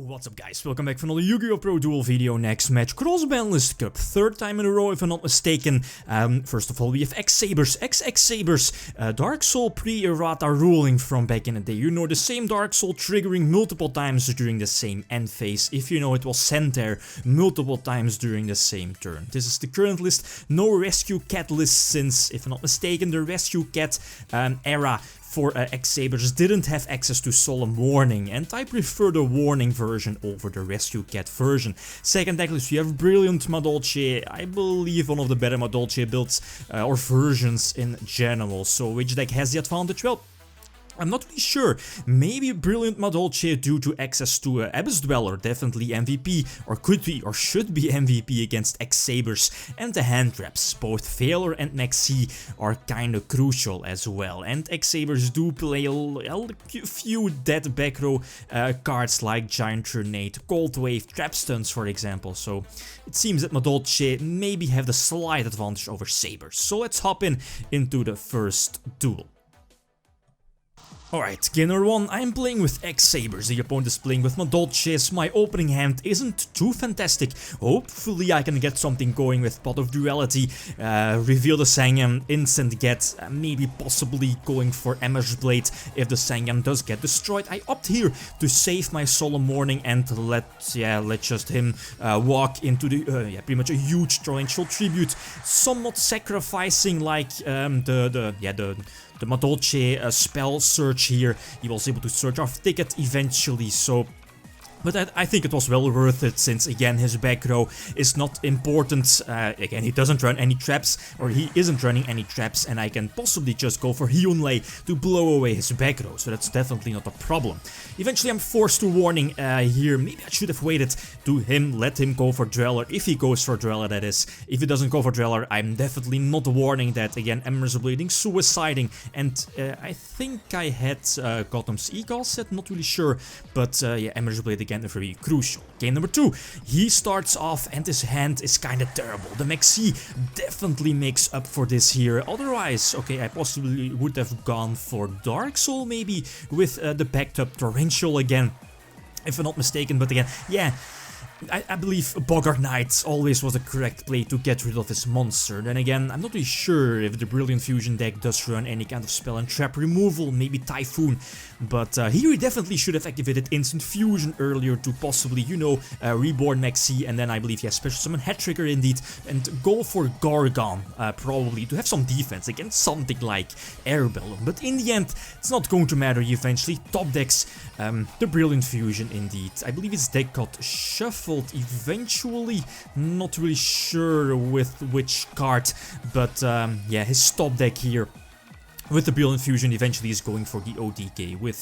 What's up guys, welcome back for another YgoPro duel video. Next match, Cross-Banlist Cup, third time in a row if I'm not mistaken. First of all we have XX-Sabers, XX-Sabers, Dark Soul Pre-Errata ruling from back in the day. You know, the same Dark Soul triggering multiple times during the same end phase. If you know, it was sent there multiple times during the same turn. This is the current list, no Rescue Cat list since, if I'm not mistaken, the Rescue Cat era for X-Sabers didn't have access to Solemn Warning, and I prefer the Warning version over the Rescue Cat version. Second deck list, we have Brilliant Madolche, I believe one of the better Madolche builds or versions in general. So which deck has the advantage? Well, I'm not really sure. Maybe Brilliant Madolche due to access to Abyss Dweller, definitely MVP, or could be or should be MVP against X-Sabers. And the hand traps, both Failure and Maxi, are kinda crucial as well. And X-Sabers do play a few dead back row cards like Giant Grenade, Cold Wave, Trap Stunts for example. So it seems that Madolche maybe have the slight advantage over Sabers. So let's hop into the first duel. Alright, game number 1, I'm playing with X-Sabers, the opponent is playing with Madolche. My opening hand isn't too fantastic. Hopefully I can get something going with Pot of Duality, reveal the Sangam, instant get, maybe possibly going for Emmer's Blade if the Sangam does get destroyed. I opt here to save my Solemn Warning and let just him walk into the, pretty much a huge torrential tribute, somewhat sacrificing like the Madolche spell search here. He was able to search off ticket eventually, so... But I think it was well worth it, since again his back row is not important. Again, he doesn't run any traps, or he isn't running any traps, and I can possibly just go for Hyunlei to blow away his back row, so that's definitely not a problem. Eventually I'm forced to Warning here. Maybe I should have waited to let him go for Dweller, if he goes for Dweller that is. If he doesn't go for Dweller, I'm definitely not warning that. Again, Embers Blading, Suiciding, and I think I had Gotham's Eagle set, not really sure, but yeah, Embers Blade again very crucial. Game number 2, he starts off and his hand is kinda terrible. The Maxi definitely makes up for this here. Otherwise, okay, I possibly would have gone for Dark Soul maybe with the backed up Torrential again, if I'm not mistaken, but again, yeah. I believe Boggart Knight always was the correct play to get rid of this monster. Then again, I'm not really sure if the Brilliant Fusion deck does run any kind of spell and trap removal, maybe Typhoon. But here we definitely should have activated Instant Fusion earlier to possibly, you know, Reborn Maxi, and then I believe, yeah, Special Summon Head Trigger indeed, and go for Gargon, probably, to have some defense against something like Air Balloon. But in the end, it's not going to matter eventually. Top decks, the Brilliant Fusion indeed. I believe his deck got shuffled eventually, not really sure with which card, but yeah, his top deck here with the Brilliant Fusion eventually is going for the OTK, with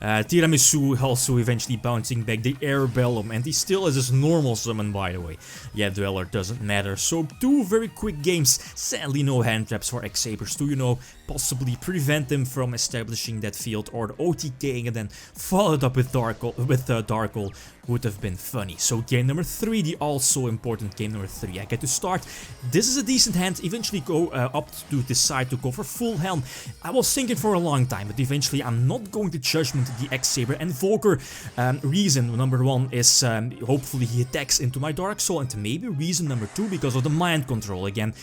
Tiramisu also eventually bouncing back the Air Bellum, and he still has his normal summon, by the way. Yeah, Dweller doesn't matter, so 2 very quick games. Sadly no hand traps for X-Sabers to, you know, possibly prevent him from establishing that field, or the OTK and then follow it up with Dark Hole would have been funny. So game number 3, the also important game number 3. I get to start. This is a decent hand. Eventually go opt to decide to go for full helm. I was thinking for a long time, but eventually I'm not going to Judgment the X-Saber and Volker. Reason number 1 is hopefully he attacks into my Dark Soul, and maybe reason number 2 because of the mind control again,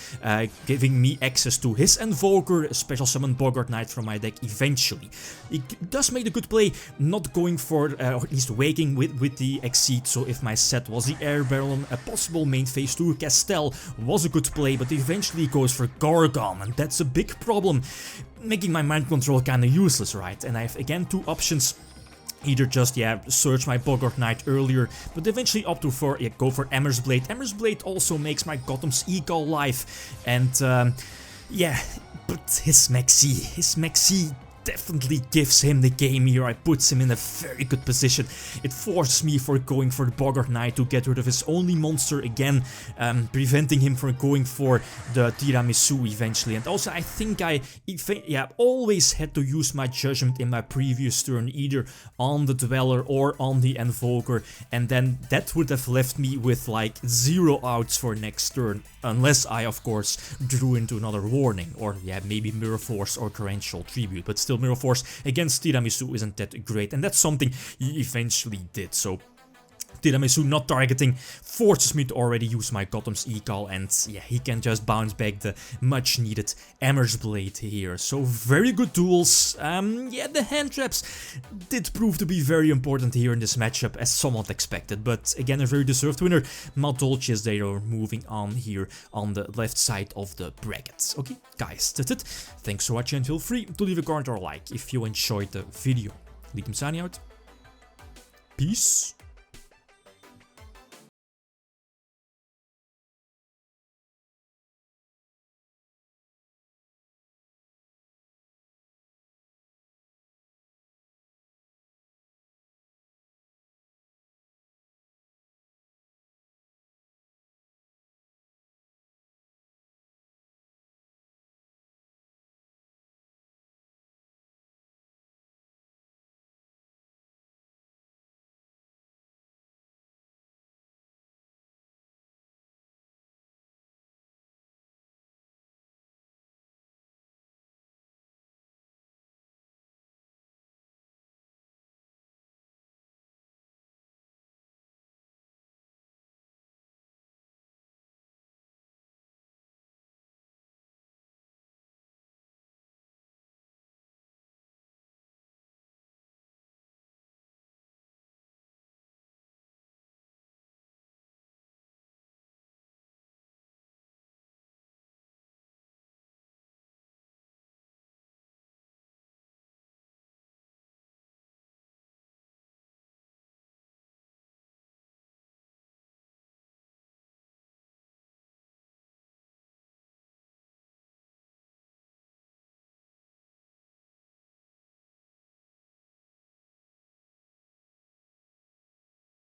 giving me access to his Invoker, Special Summon Boggart Knight from my deck eventually. It does make a good play, not going for, or at least waking with the Exceed, so if my set was the Air Barrel, a possible main phase 2 Castell was a good play, but eventually goes for Gargon, and that's a big problem, making my mind control kinda useless, right? And I have again 2 options. Either just, yeah, search my Boggart Knight earlier, but eventually opt to go for Emmer's Blade. Emmer's Blade also makes my Gotham's Eagle live, and yeah, but his Maxi definitely gives him the game here. I puts him in a very good position. It forces me for going for the Boggart Knight to get rid of his only monster again, preventing him from going for the Tiramisu eventually. And also I think I always had to use my Judgment in my previous turn, either on the Dweller or on the Invoker, and then that would have left me with like 0 outs for next turn, unless I of course drew into another Warning, or yeah, maybe Mirror Force or Torrential Tribute, but still Mirror Force against Tiramisu isn't that great, and that's something he eventually did. So Tiramisu not targeting forces me to already use my Gothams ecal, and yeah, he can just bounce back the much needed Emmer's Blade here. So very good tools. Yeah, the hand traps did prove to be very important here in this matchup, as somewhat expected, but again a very deserved winner. Madolche is there moving on here on the left side of the bracket. Okay guys, that's it. Thanks for watching and feel free to leave a comment or a like if you enjoyed the video. Lithium signing out. Peace.